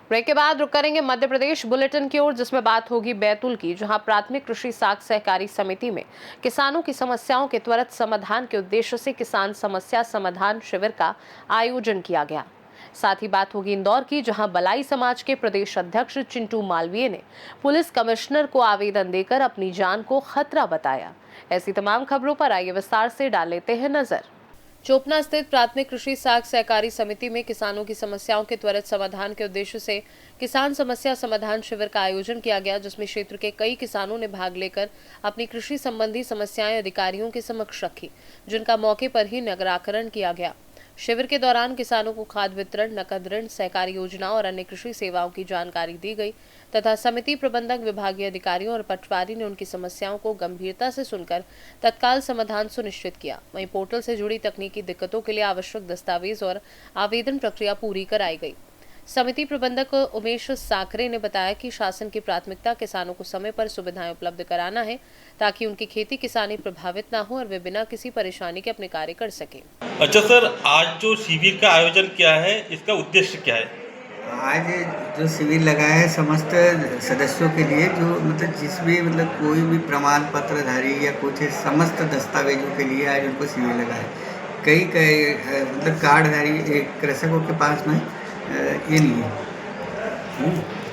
Break के बाद रुक करेंगे मध्य प्रदेश बुलेटिन की ओर, जिसमें बात होगी बैतूल की, जहां प्राथमिक कृषि साख सहकारी समिति में किसानों की समस्याओं के त्वरित समाधान के उद्देश्य से किसान समस्या समाधान शिविर का आयोजन किया गया। साथ ही बात होगी इंदौर की, जहां बलाई समाज के प्रदेश अध्यक्ष चिंटू मालवीय ने पुलिस कमिश्नर को आवेदन देकर अपनी जान को खतरा बताया। ऐसी तमाम खबरों पर आइए विस्तार से डाल लेते हैं नजर। चोपना स्थित प्राथमिक कृषि साख सहकारी समिति में किसानों की समस्याओं के त्वरित समाधान के उद्देश्य से किसान समस्या समाधान शिविर का आयोजन किया गया, जिसमें क्षेत्र के कई किसानों ने भाग लेकर अपनी कृषि संबंधी समस्याएं अधिकारियों के समक्ष रखी, जिनका मौके पर ही निराकरण किया गया। शिविर के दौरान किसानों को खाद वितरण, नकद ऋण, सहकारी योजना और अन्य कृषि सेवाओं की जानकारी दी गई तथा समिति प्रबंधक, विभागीय अधिकारियों और पटवारी ने उनकी समस्याओं को गंभीरता से सुनकर तत्काल समाधान सुनिश्चित किया। वहीं पोर्टल से जुड़ी तकनीकी दिक्कतों के लिए आवश्यक दस्तावेज और आवेदन प्रक्रिया पूरी कराई गई। समिति प्रबंधक उमेश साकरे ने बताया कि शासन की प्राथमिकता किसानों को समय पर सुविधाएं उपलब्ध कराना है, ताकि उनकी खेती किसानी प्रभावित ना हो और वे बिना किसी परेशानी के अपने कार्य कर सकें। अच्छा सर, आज जो शिविर का आयोजन किया है, इसका उद्देश्य क्या है? आज जो शिविर लगाया है समस्त सदस्यों के लिए, जो जिस भी कोई भी प्रमाण पत्रधारी या कुछ समस्त दस्तावेजों के लिए आज उनको शिविर लगा है। कई कार्डधारी कृषकों के पास में ये नहीं है,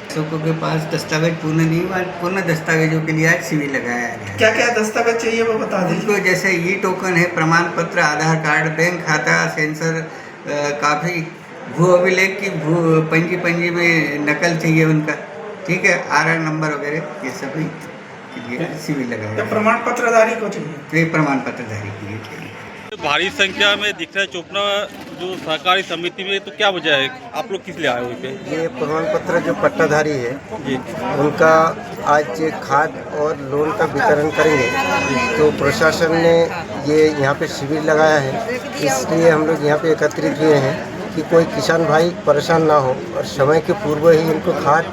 कृषकों के पास दस्तावेज पूर्ण नहीं हुआ, पूर्ण दस्तावेजों के लिए आज शिविर लगाया है। क्या क्या दस्तावेज चाहिए वो बता दीजिए। उनको जैसे ई टोकन है, प्रमाण पत्र, आधार कार्ड, बैंक खाता, सेंसर काफ़ी, भू अभिलेख की पंजी में नकल चाहिए उनका, ठीक है, आधार नंबर वगैरह, ये सभी के लिए शिविर लगाया। तो प्रमाण पत्रधारी को चाहिए? ये प्रमाण पत्रधारी के लिए चाहिए। भारी संख्या में दिख रहा है चोपना जो सहकारी समिति में, तो क्या वजह है, आप लोग किस लिए आए हुए थे? ये प्रमाण पत्र जो पट्टाधारी है जी, उनका आज खाद और लोन का वितरण करेंगे, तो प्रशासन ने ये यहाँ पे शिविर लगाया है। इसलिए हम लोग यहाँ पे एकत्रित हुए हैं कि कोई किसान भाई परेशान ना हो और समय के पूर्व ही इनको खाद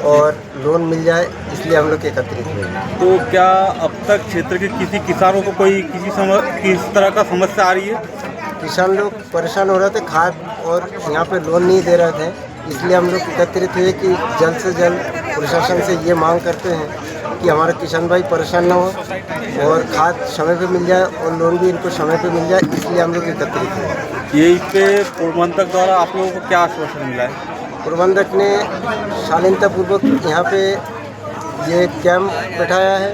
और लोन मिल जाए, इसलिए हम लोग एकत्रित हुए हैं। तो क्या अब तक क्षेत्र के किसी किसानों को कोई किस तरह का समस्या आ रही है? किसान लोग परेशान हो रहे थे, खाद और यहाँ पे लोन नहीं दे रहे थे, इसलिए हम लोग एकत्रित हुए कि जल्द से जल्द प्रशासन से ये मांग करते हैं कि हमारे किसान भाई परेशान ना हो और खाद समय पे मिल जाए और लोन भी इनको समय पे मिल जाए, इसलिए हम लोग एकत्रित हुए। यही पे प्रबंधक द्वारा आप लोगों को क्या आश्वासन मिला है? प्रबंधक ने शालीनतापूर्वक यहाँ पे ये कैंप बैठाया है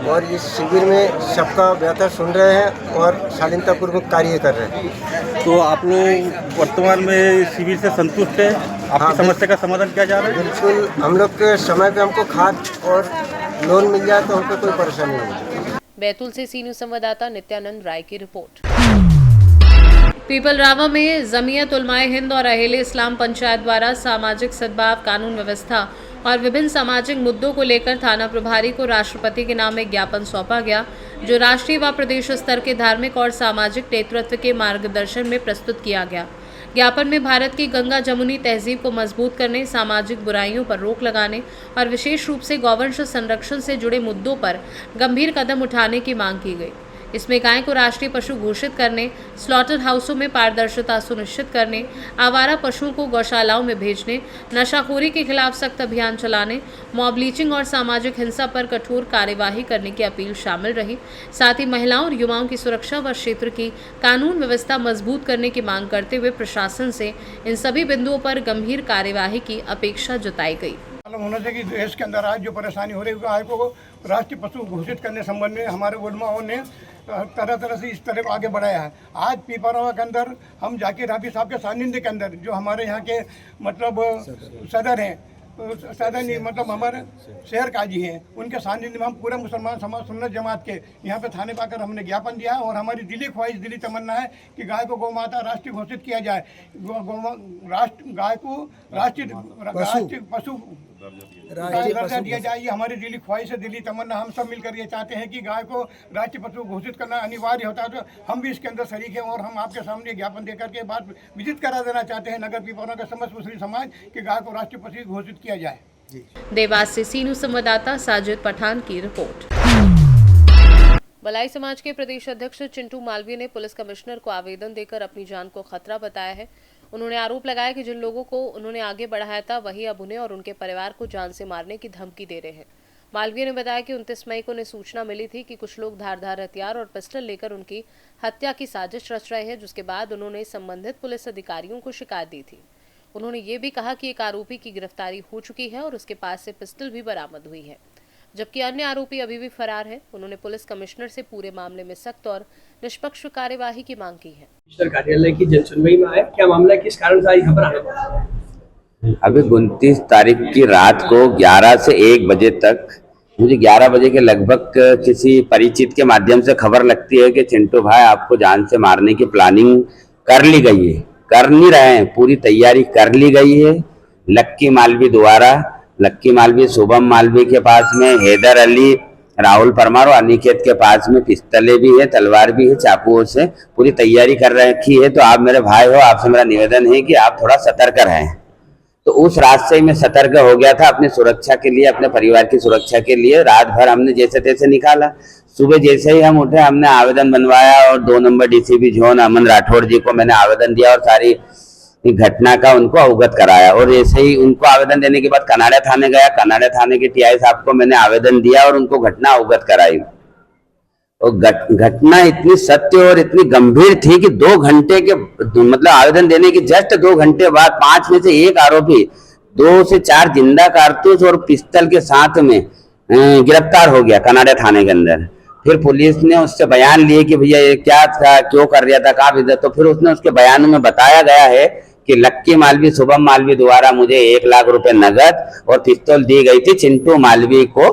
और इस शिविर में सबका व्यथा सुन रहे हैं और शालीनतापूर्वक कार्य कर रहे हैं। तो आप लोग वर्तमान में शिविर से संतुष्ट हैं? आपकी समस्या का समाधान किया जा रहा है? बिल्कुल, हम लोग के समय पे हमको खाद और लोन मिल जाए तो हमको कोई परेशानी नहीं। बैतूल से सी न्यूज़ संवाददाता नित्यानंद राय की रिपोर्ट। पीपलरावा में जमीयत उलमाए हिंद और अहेले इस्लाम पंचायत द्वारा सामाजिक सद्भाव, कानून व्यवस्था और विभिन्न सामाजिक मुद्दों को लेकर थाना प्रभारी को राष्ट्रपति के नाम एक ज्ञापन सौंपा गया, जो राष्ट्रीय व प्रदेश स्तर के धार्मिक और सामाजिक नेतृत्व के मार्गदर्शन में प्रस्तुत किया गया। ज्ञापन में भारत की गंगा जमुनी तहजीब को मजबूत करने, सामाजिक बुराइयों पर रोक लगाने और विशेष रूप से गौवंश संरक्षण से जुड़े मुद्दों पर गंभीर कदम उठाने की मांग की गई। इसमें गाय को राष्ट्रीय पशु घोषित करने, स्लॉटर हाउसों में पारदर्शिता सुनिश्चित करने, आवारा पशुओं को गौशालाओं में भेजने, नशाखोरी के खिलाफ सख्त अभियान चलाने, मॉब लीचिंग और सामाजिक हिंसा पर कठोर कार्यवाही करने की अपील शामिल रही। साथ ही महिलाओं और युवाओं की सुरक्षा व क्षेत्र की कानून व्यवस्था मजबूत करने की मांग करते हुए प्रशासन से इन सभी बिंदुओं पर गंभीर कार्यवाही की अपेक्षा जताई गई। मालूम होना चाहिए कि देश के अंदर आज जो परेशानी हो रही है, गाय को राष्ट्रीय पशु घोषित करने संबंध में हमारे उलमाओं ने तरह तरह से इस तरह आगे बढ़ाया है। आज पीपलरावा के अंदर हम जाकिर हाफिज साहब के सानिध्य के अंदर, जो हमारे यहाँ के सदर हैं, सदर नहीं हमारे शहर काजी हैं, उनके सानिध्य में हम पूरे मुसलमान समाज सुन्नत जमात के यहाँ पे थाने पाकर हमने ज्ञापन दिया है और हमारी दिली ख्वाहिश, दिली तमन्ना है कि गाय को गौ माता राष्ट्रीय घोषित किया जाए, गाय को राष्ट्रीय पशु दर्जा दिया जाए। ये हमारी दिली ख्वाहिश है, दिली तमन्ना। हम सब मिलकर ये चाहते हैं कि गाय को राष्ट्रीय पशु घोषित करना अनिवार्य होता है, तो हम भी इसके अंदर शरीक हैं और हम आपके सामने ज्ञापन देकर के बात विदित करा देना चाहते हैं नगर पीपलरावा का समस्त मुस्लिम समाज कि गाय को राष्ट्रीय पशु घोषित किया जाए। देवास से सी न्यूज़ संवाददाता साजिद पठान की रिपोर्ट। भलाई समाज के प्रदेश अध्यक्ष चिंटू मालवीय ने पुलिस कमिश्नर को आवेदन देकर अपनी जान को खतरा बताया है। उन्होंने आरोप लगाया कि जिन लोगों को उन्होंने आगे बढ़ाया था वही अब उन्हें और उनके परिवार को जान से मारने की धमकी दे रहे हैं। मालवीय ने बताया कि 29 मई को उन्हें सूचना मिली थी कि कुछ लोग धारदार हथियार और पिस्टल लेकर उनकी हत्या की साजिश रच रहे हैं, जिसके बाद उन्होंने संबंधित पुलिस अधिकारियों को शिकायत दी थी। उन्होंने ये भी कहा कि एक आरोपी की गिरफ्तारी हो चुकी है और उसके पास से पिस्टल भी बरामद हुई है, जबकि अन्य आरोपी अभी भी फरार है। उन्होंने पुलिस कमिश्नर से पूरे मामले में सख्त और निष्पक्ष कार्यवाही की मांग की है। कमिश्नर कार्यालय की जनसुनवाई में आया, क्या मामला है, किस कारण से आई खबर आने पड़ा? अभी 29 तारीख की रात को 11 से 1 बजे तक मुझे 11 बजे के लगभग किसी परिचित के माध्यम से खबर लगती है कि चिंटू भाई आपको जान से मारने की प्लानिंग कर ली गई है। कर नहीं रहे हैं, पूरी तैयारी कर ली गई है। लक्की मालवी द्वारा, लक्की मालवी शुभम मालवी के पास में, हैदर अली, राहुल परमार और अनिकेत के पास में पिस्तलें भी है, तलवार भी है, चाकुओं से पूरी तैयारी कर रखी है। तो आप मेरे भाई हो, आपसे मेरा निवेदन है कि आप थोड़ा सतर्क रहें। तो उस रात से ही मैं सतर्क हो गया था अपनी सुरक्षा के लिए, अपने परिवार की सुरक्षा के लिए। रात भर हमने जैसे तैसे निकाला। सुबह जैसे ही हम उठे हमने आवेदन बनवाया और 2 नंबर डीसीपी जोन अमन राठौड़ जी को मैंने आवेदन दिया और सारी घटना का उनको अवगत कराया। और ऐसे ही उनको आवेदन देने के बाद कनाड़ा थाने गया, कनाड़ा थाने के टीआई साहब को मैंने आवेदन दिया और उनको घटना अवगत कराई। और घटना इतनी सत्य और इतनी गंभीर थी कि 2 घंटे के मतलब आवेदन देने के जस्ट 2 घंटे बाद 5 में से 1 आरोपी 2 से 4 जिंदा कारतूस और पिस्तल के साथ में गिरफ्तार हो गया कनाड़ा थाने के अंदर। फिर पुलिस ने उससे बयान लिए कि भैया ये क्या था, क्यों कर रहा था, कहाँ भी। तो फिर उसने उसके बयान में बताया गया है कि लक्की मालवी शुभम मालवी द्वारा मुझे 1 लाख रुपए नगद और पिस्तौल दी गई थी चिंटू मालवी को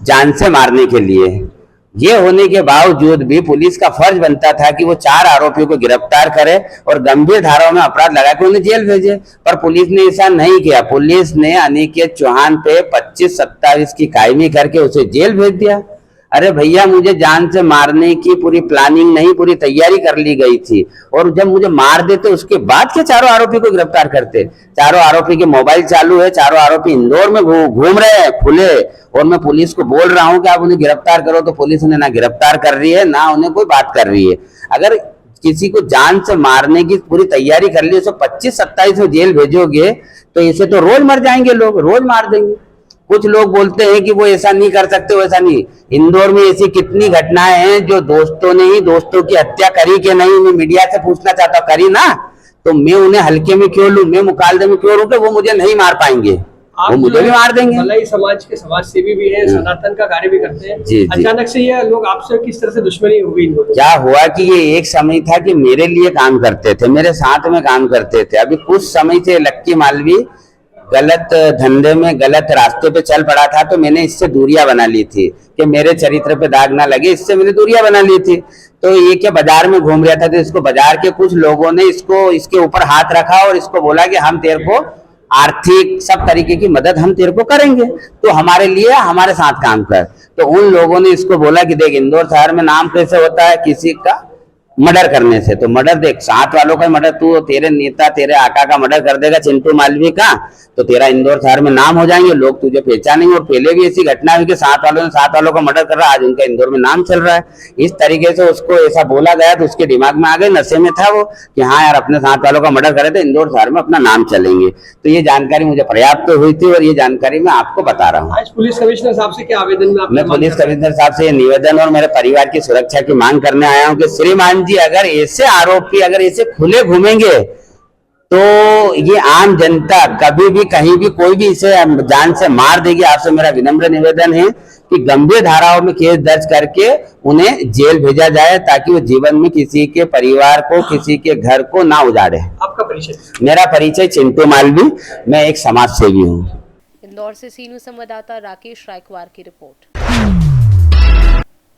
जान से मारने के लिए। ये होने के बावजूद भी पुलिस का फर्ज बनता था कि वो 4 आरोपियों को गिरफ्तार करे और गंभीर धाराओं में अपराध लगा के उन्हें जेल भेजे, पर पुलिस ने ऐसा नहीं किया। पुलिस ने अनिकेत चौहान पे 25-27 की कायमी करके उसे जेल भेज दिया। अरे भैया, मुझे जान से मारने की पूरी प्लानिंग नहीं, पूरी तैयारी कर ली गई थी। और जब मुझे मार देते उसके बाद के 4 आरोपी को गिरफ्तार करते। 4 आरोपी के मोबाइल चालू है, 4 आरोपी इंदौर में घूम रहे हैं खुले। और मैं पुलिस को बोल रहा हूं कि आप उन्हें गिरफ्तार करो, तो पुलिस ने ना गिरफ्तार कर रही है ना उन्हें कोई बात कर रही है। अगर किसी को जान से मारने की पूरी तैयारी कर ली, उसे 25-27 में जेल भेजोगे तो इसे तो रोज मर जाएंगे लोग, रोज मार देंगे। कुछ लोग बोलते हैं कि वो ऐसा नहीं कर सकते, वैसा नहीं। इंदौर में ऐसी कितनी घटनाएं हैं जो दोस्तों ने ही दोस्तों की हत्या करी कि नहीं। मैं मीडिया से पूछना चाहता हूँ, करी ना, तो मैं उन्हें हल्के में क्यों लूं, मैं मुकालदे में क्यों लूं कि वो मुझे नहीं मार पाएंगे, वो मुझे भी मार देंगे। भलाई समाज के समाजसेवी भी है, सनातन का कार्य भी करते हैं। जी। अचानक से ये लोग आपसे किस तरह से दुश्मनी हो गई? क्या हुआ कि ये एक समय था कि मेरे लिए काम करते थे, मेरे साथ में काम करते थे। अभी कुछ समय से लक्की मालवी गलत धंधे में, गलत रास्ते पे चल पड़ा था, तो मैंने इससे दूरियां बना ली थी कि मेरे चरित्र पे दाग ना लगे, इससे मैंने दूरियां बना ली थी। तो ये क्या बाजार में घूम रहा था, तो इसको बाजार के कुछ लोगों ने इसके ऊपर हाथ रखा और इसको बोला कि हम तेरे को आर्थिक सब तरीके की मदद हम तेरे को करेंगे, तो हमारे लिए हमारे साथ काम कर। तो उन लोगों ने इसको बोला कि देख, इंदौर शहर में नाम कैसे होता है किसी का मर्डर करने से, तो मर्डर देख, साथ वालों का मर्डर, तू तेरे नेता तेरे आका का मर्डर कर देगा चिंटू मालवी का, तो तेरा इंदौर शहर में नाम हो जाएंगे, लोग तुझे पहचानेंगे। और पहले भी ऐसी घटना हुई कि साथ वालों ने साथ वालों का मर्डर कर रहा, आज उनका इंदौर में नाम चल रहा है। इस तरीके से उसको ऐसा बोला गया तो उसके दिमाग में आ गए, नशे में था वो, कि हाँ यार अपने साथ वालों का मर्डर करे तो इंदौर शहर में अपना नाम चलेंगे। तो ये जानकारी मुझे पर्याप्त हुई थी और ये जानकारी मैं आपको बता रहा हूँ। आज पुलिस कमिश्नर साहब से क्या आवेदन में मैं पुलिस कमिश्नर साहब से ये निवेदन और मेरे परिवार की सुरक्षा की मांग करने आया हूँ कि श्रीमान जी, अगर ऐसे आरोपी अगर ऐसे खुले घूमेंगे तो ये आम जनता कभी भी कहीं भी कोई भी इसे जान से मार देगी। आपसे मेरा विनम्र निवेदन है कि गंभीर धाराओं में केस दर्ज करके उन्हें जेल भेजा जाए, ताकि वो जीवन में किसी के परिवार को, किसी के घर को ना उजाड़े। आपका परिचय? मेरा परिचय चिंटू मालवी, मैं एक समाज सेवी हूँ। इंदौर से सी न्यूज़ संवाददाता राकेश रायकवार की रिपोर्ट।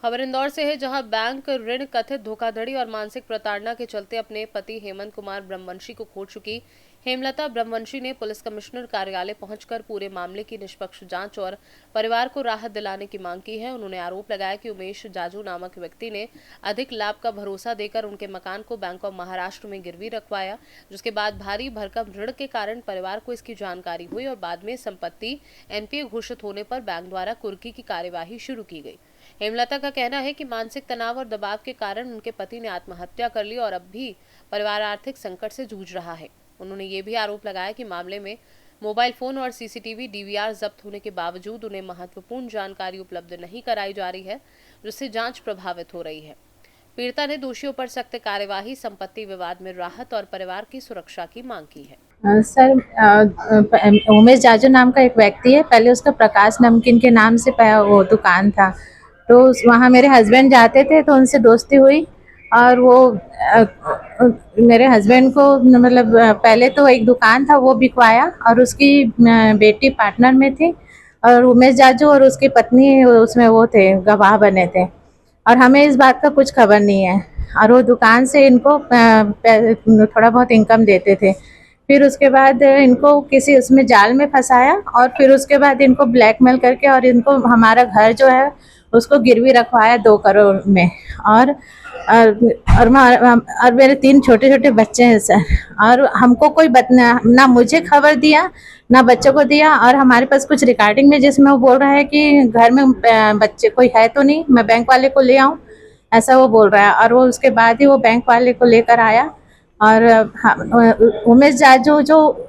खबर इंदौर से है, जहां बैंक ऋण कथित धोखाधड़ी और मानसिक प्रताड़ना के चलते अपने पति हेमंत कुमार ब्रह्मवंशी को खो चुकी हेमलता ब्रह्मवंशी ने पुलिस कमिश्नर कार्यालय पहुंचकर पूरे मामले की निष्पक्ष जांच और परिवार को राहत दिलाने की मांग की है। उन्होंने आरोप लगाया कि उमेश जाजू नामक व्यक्ति ने अधिक लाभ का भरोसा देकर उनके मकान को बैंक ऑफ महाराष्ट्र में गिरवी रखवाया, जिसके बाद भारी भरकम ऋण के कारण परिवार को इसकी जानकारी हुई और बाद में संपत्ति एनपीए घोषित होने पर बैंक द्वारा कुर्की की कार्यवाही शुरू की गई। हेमलता का कहना है कि मानसिक तनाव और दबाव के कारण उनके पति ने आत्महत्या कर ली और अब भी परिवार आर्थिक संकट से जूझ रहा है। उन्होंने ये भी आरोप लगाया कि मामले में मोबाइल फोन और सीसीटीवी डीवीआर जब्त होने के बावजूद उन्हें महत्वपूर्ण जानकारी उपलब्ध नहीं कराई जा रही है, जिससे जांच प्रभावित हो रही है। पीड़िता ने दोषियों पर सख्त कार्यवाही, संपत्ति विवाद में राहत और परिवार की सुरक्षा की मांग की है। सर, उमेश जाजू नाम का एक व्यक्ति है, पहले उसका प्रकाश नमकीन के नाम से वो दुकान था, तो वहाँ मेरे हस्बैंड जाते थे तो उनसे दोस्ती हुई और वो मेरे हस्बैंड को मतलब पहले तो एक दुकान था वो बिकवाया और उसकी बेटी पार्टनर में थी और उमेश जाजू और उसकी पत्नी उसमें वो थे, गवाह बने थे और हमें इस बात का कुछ खबर नहीं है और वो दुकान से इनको थोड़ा बहुत इनकम देते थे। फिर उसके बाद इनको किसी उसमें जाल में फंसाया और फिर उसके बाद इनको ब्लैकमेल करके और इनको हमारा घर जो है उसको गिरवी रखवाया 2 करोड़ में और मेरे 3 छोटे छोटे बच्चे हैं सर और हमको कोई ना मुझे खबर दिया ना बच्चों को दिया और हमारे पास कुछ रिकॉर्डिंग में जिसमें वो बोल रहा है कि घर में बच्चे कोई है तो नहीं, मैं बैंक वाले को ले आऊँ, ऐसा वो बोल रहा है और वो उसके बाद ही वो बैंक वाले को लेकर आया और उमेश जाजू जो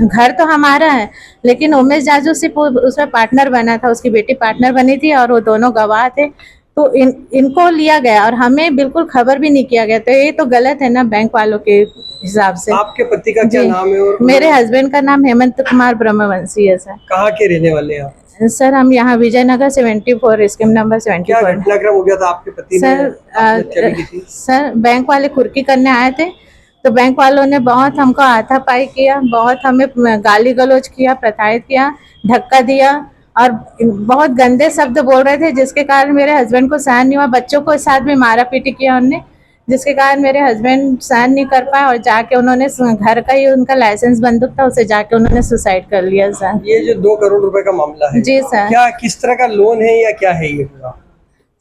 घर तो हमारा है लेकिन उमेश जाजू सिर्फ उसमें पार्टनर बना था, उसकी बेटी पार्टनर बनी थी और वो दोनों गवाह थे, तो इनको लिया गया और हमें बिल्कुल खबर भी नहीं किया गया, तो ये तो गलत है ना बैंक वालों के हिसाब से। आपके पति का क्या नाम है? और मेरे हस्बैंड का नाम हेमंत कुमार ब्रह्मवंशी है सर। कहाँ के रहने वाले हैं आप? सर हम यहाँ विजयनगर 74 स्कीम नंबर 74। क्या घटनाक्रम हो गया था? आपके पति ने सर बैंक वाले कुर्की करने आए थे तो बैंक वालों ने बहुत हमको हाथापाई किया, बहुत हमें गाली गलौज किया, प्रताड़ित किया, धक्का दिया और बहुत गंदे शब्द बोल रहे थे जिसके कारण मेरे हस्बैंड को सहन नहीं हुआ। बच्चों को साथ में मारा पीटी किया उनने, जिसके कारण मेरे हस्बैंड सहन नहीं कर पाए और जाके उन्होंने घर का ही उनका लाइसेंस बंदूक था, उसे जाके उन्होंने सुसाइड कर लिया सर। ये जो 2 करोड़ रुपए का मामला है, जी सर, क्या किस तरह का लोन है या क्या है ये पूरा?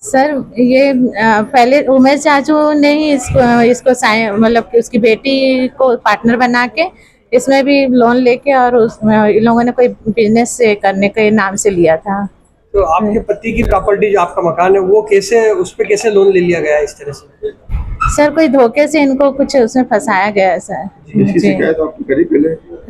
सर ये पहले उमेश जाजू ने ही इसको मतलब कि उसकी बेटी को पार्टनर बना के इसमें भी लोन लेके और इन लोगों ने कोई बिजनेस से करने के नाम से लिया था। तो आपके पति की प्रॉपर्टी जो आपका मकान है वो कैसे, उस पे कैसे लोन ले लिया गया इस तरह से? सर कोई धोखे से इनको कुछ उसमें फंसाया गया है सर।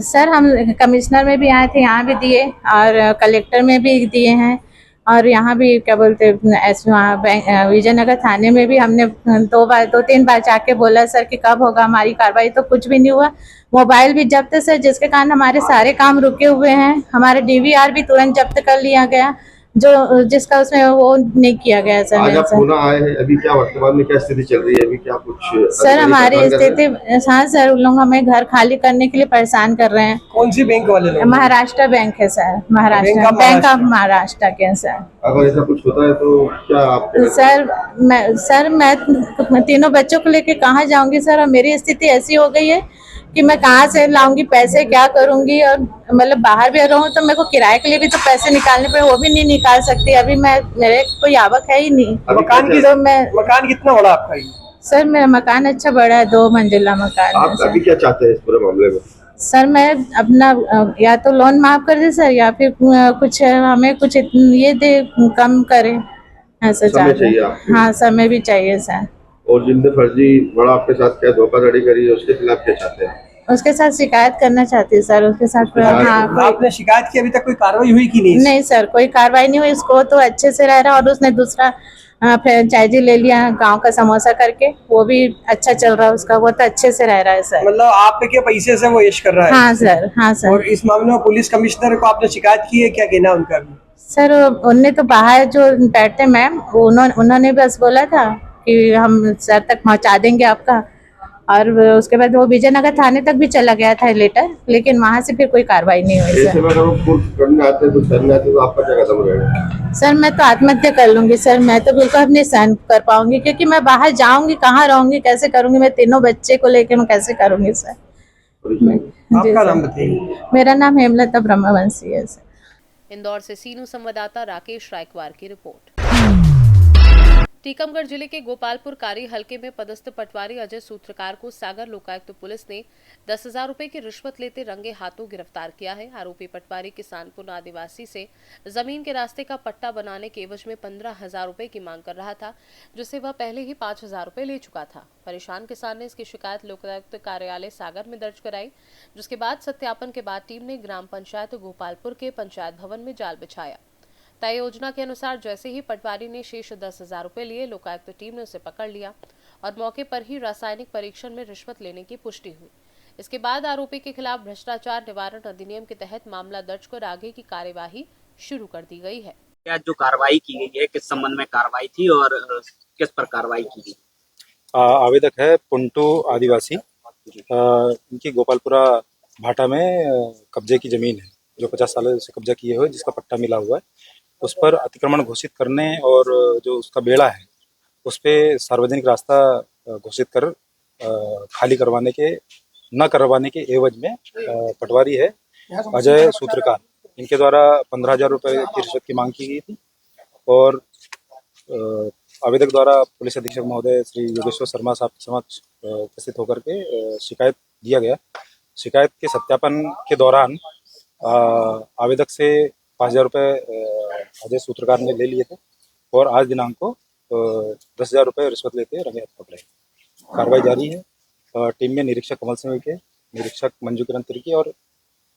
सर हम कमिश्नर में भी आए थे, यहाँ भी दिए और कलेक्टर में भी दिए हैं और यहाँ भी क्या बोलते विजयनगर थाने में भी हमने 2-3 बार जाके बोला सर कि कब होगा हमारी कार्रवाई, तो कुछ भी नहीं हुआ। मोबाइल भी जब्त है सर, जिसके कारण हमारे सारे काम रुके हुए हैं। हमारे डीवीआर भी तुरंत जब्त कर लिया गया जो जिसका उसमें वो नहीं किया गया सर। आज आप पुनः आए हैं, अभी क्या वर्तमान में क्या स्थिति चल रही है? अभी क्या कुछ सर हमारी स्थिति, हाँ सर, उन लोग हमें घर खाली करने के लिए परेशान कर रहे हैं। कौन सी बैंक वाले लोग? महाराष्ट्र बैंक है sir, Maharashtra bank of Maharashtra के सर। अगर ऐसा कुछ होता है तो क्या आप? सर मैं तीनों बच्चों को लेके कहाँ जाऊंगी सर, और मेरी स्थिति ऐसी हो गई है कि मैं कहाँ से लाऊंगी पैसे, क्या करूंगी, और मतलब बाहर भी रहूं तो मेरे को किराए के लिए भी तो पैसे निकालने पड़े, वो भी नहीं निकाल सकती। अभी मेरे कोई आवक है ही नहीं। मकान कितना बड़ा आपका? सर मेरा मकान अच्छा बड़ा है, 2 मंजिला मकान है। आप अभी क्या चाहते हैं इस पूरे मामले में? सर मैं अपना या तो लोन माफ कर दे सर, या फिर कुछ हमें कुछ ये दे, कम करे, ऐसा चाहते हैं। हाँ समय भी चाहिए सर। और जिनने फर्जी बड़ा आपके साथ क्या धोखाधड़ी करी है उसके खिलाफ क्या चाहते हैं? उसके साथ शिकायत करना चाहती है सर, उसके साथ। हाँ, आपने शिकायत की? अभी तक कोई कार्रवाई हुई कि नहीं? नहीं सर, कोई कार्रवाई नहीं हुई। उसको तो अच्छे से रह रहा और उसने दूसरा फ्रेंचाइजी ले लिया गांव का समोसा करके, वो भी अच्छा चल रहा है उसका, वो तो अच्छे से रह रहा है सर। मतलब आपके पैसे से वो ऐश कर रहा है? हाँ सर, हाँ सर। और इस मामले में पुलिस कमिश्नर को आपने शिकायत की है, क्या कहना उनका? सर उनने तो बाहर जो बैठते मैम, उन्होंने बस बोला था कि हम सर तक पहुंचा देंगे आपका, और उसके बाद वो विजयनगर थाने तक भी चला गया था लेटर, लेकिन वहां से फिर कोई कार्रवाई नहीं हुई सर। तो आपका क्या कदम रहेगा? सर मैं तो आत्महत्या कर लूंगी सर, मैं तो बिल्कुल अपने सहन कर पाऊंगी, क्योंकि मैं बाहर जाऊंगी कहाँ रहूंगी, कैसे करूंगी, मैं तीनों बच्चे को लेकर मैं कैसे करूंगी सर। आपका नाम बताइए। मेरा नाम हेमलता ब्रह्मवंशी है सर। इंदौर से सीनू संवाददाता राकेश रायकवार की रिपोर्ट। टीकमगढ़ जिले के गोपालपुर कारी हलके में पदस्थ पटवारी अजय सूत्रकार को सागर लोकायुक्त पुलिस ने 10,000 रुपए की रिश्वत लेते रंगे हाथों गिरफ्तार किया है। आरोपी पटवारी किसानपुर आदिवासी से जमीन के रास्ते का पट्टा बनाने के एवज में 15,000 रुपए की मांग कर रहा था, जिससे वह पहले ही 5,000 रुपए ले चुका था। परेशान किसान ने इसकी शिकायत लोकायुक्त कार्यालय सागर में दर्ज कराई, जिसके बाद सत्यापन के बाद टीम ने ग्राम पंचायत गोपालपुर के पंचायत भवन में जाल बिछाया। तय योजना के अनुसार जैसे ही पटवारी ने शेष 10,000 रुपए लिए, लोकायुक्त टीम ने उसे पकड़ लिया और मौके पर ही रासायनिक परीक्षण में रिश्वत लेने की पुष्टि हुई। इसके बाद आरोपी के खिलाफ भ्रष्टाचार निवारण अधिनियम के तहत मामला दर्ज कर आगे की कार्यवाही शुरू कर दी गई है। क्या जो कार्रवाई की गई है, किस संबंध में कार्रवाई थी और किस पर कार्रवाई की गई? आवेदक है पुंटू आदिवासी। इनकी गोपालपुरा भाटा में कब्जे की जमीन है जो 50 सालों से कब्जा किए हुए, जिसका पट्टा मिला हुआ है। उस पर अतिक्रमण घोषित करने और जो उसका बेड़ा है उस पे सार्वजनिक रास्ता घोषित कर खाली करवाने के न करवाने के एवज में पटवारी है अजय सूत्रकार, इनके द्वारा 15,000 रुपए की रिश्वत की मांग की गई थी और आवेदक द्वारा पुलिस अधीक्षक महोदय श्री योगेश्वर शर्मा साहब के समक्ष उपस्थित होकर के शिकायत दिया गया। शिकायत के सत्यापन के दौरान आवेदक से 5,000 रुपए अजय सूत्रकार ने ले लिए थे और आज दिनांक को 10,000 रुपए रिश्वत लेते रंगे हाथ पकड़े। कार्रवाई जारी है। टीम में निरीक्षक कमल सिंह के, निरीक्षक मंजू किरण तिर्की और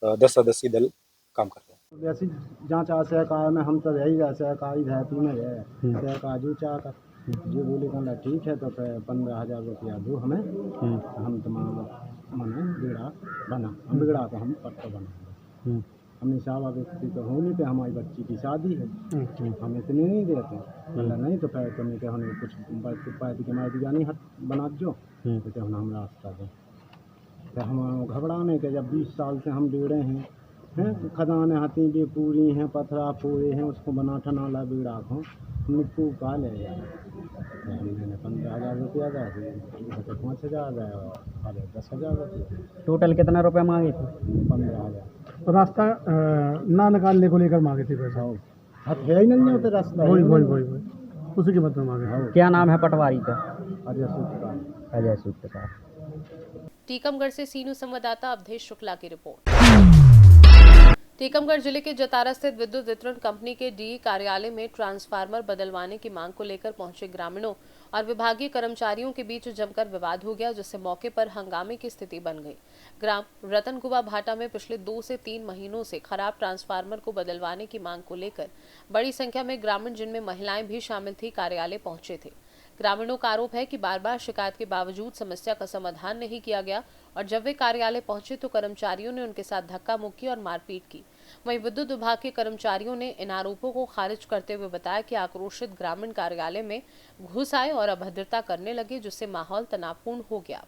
10 सदस्यीय दल काम कर रहे हैं। वैसे जाँच आ सहकार में हम तो यही गए, सहकारी धैती में गए, सहकाजू चाहकर जो बोले कहना ठीक है तो 15,000 रुपया दो हमें, हम तुम्हारा मने बिगड़ा बना, हम बिगड़ा तो हम पट्टा बना। हमने सावा व्यक्ति तो होने पे हमारी बच्ची की शादी है, हम इतने नहीं देते, बोला नहीं तो फिर करने के हमें कुछ पैसे के मार दिया नहीं हट बना जो तो हम रास्ता दें। तो हम घबराने के जब 20 साल से हम दे रहे हैं तो खदाने हाथी भी पूरी हैं, पथरा पूरे हैं, उसको बना ठना ला बिगड़ा को हमने को का ले गया। मैंने 15,000 रुपया गए, 5,000 गए और 10,000 रुपये। टोटल कितना रुपए मांगे थे? 15,000। तो रास्ता ना निकालने को लेकर मांगे थे पैसा? हाथ है ही नहीं होते रास्ता, वही उसी के मतलब मांगे। क्या नाम है पटवारी का? अजय सूत्रकार। अजय सूत्रकार। टीकमगढ़ से सीनू संवाददाता अवधेश शुक्ला की रिपोर्ट। टीकमगढ़ जिले के जतारा स्थित विद्युत वितरण कंपनी के डीई कार्यालय में ट्रांसफार्मर बदलवाने की मांग को लेकर पहुंचे ग्रामीणों और विभागीय कर्मचारियों के बीच जमकर विवाद हो गया, जिससे मौके पर हंगामे की स्थिति बन गई। ग्राम रतनकुवा भाटा में पिछले 2 से 3 महीनों से खराब ट्रांसफार्मर को बदलवाने की मांग को लेकर बड़ी संख्या में ग्रामीण, जिनमें महिलाएं भी शामिल थी, कार्यालय पहुंचे थे। ग्रामीणों का आरोप है कि बार-बार शिकायत के बावजूद समस्या का समाधान नहीं किया गया और जब वे कार्यालय पहुंचे तो कर्मचारियों ने उनके साथ धक्का मुक्की और मारपीट की। वहीं विद्युत विभाग के कर्मचारियों ने इन आरोपों को खारिज करते हुए बताया कि आक्रोशित ग्रामीण कार्यालय में घुस आए और अभद्रता करने लगे, जिससे माहौल तनावपूर्ण हो गया।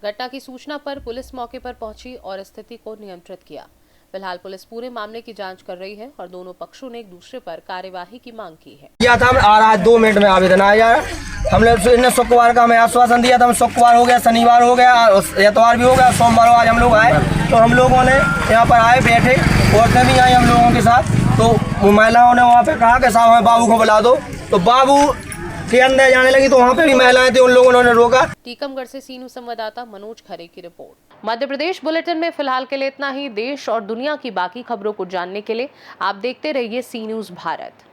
घटना की सूचना पर पुलिस मौके पर पहुंची और स्थिति को नियंत्रित किया। फिलहाल पुलिस पूरे मामले की जांच कर रही है और दोनों पक्षों ने एक दूसरे पर कार्यवाही की मांग की है। किया था और आज 2 मिनट में आवेदन आया। हमने शुक्रवार का हमें आश्वासन दिया था, शुक्रवार हो गया, शनिवार हो गया, एतवार भी हो गया, सोमवार आज हम लोग आए तो हम लोगों ने यहाँ पर आए, बैठे, औरतें भी आई हम लोगों के साथ। तो महिलाओं ने वहाँ पे कहा कि साहब हमें बाबू को बुला दो, तो बाबू के अंदर जाने लगी तो वहाँ पे भी महिलाएं थी, उन लोगों ने रोका। टीकमगढ़ से सीनू संवाददाता मनोज खरे की रिपोर्ट। मध्य प्रदेश बुलेटिन में फिलहाल के लिए इतना ही। देश और दुनिया की बाकी खबरों को जानने के लिए आप देखते रहिए सी न्यूज़ भारत।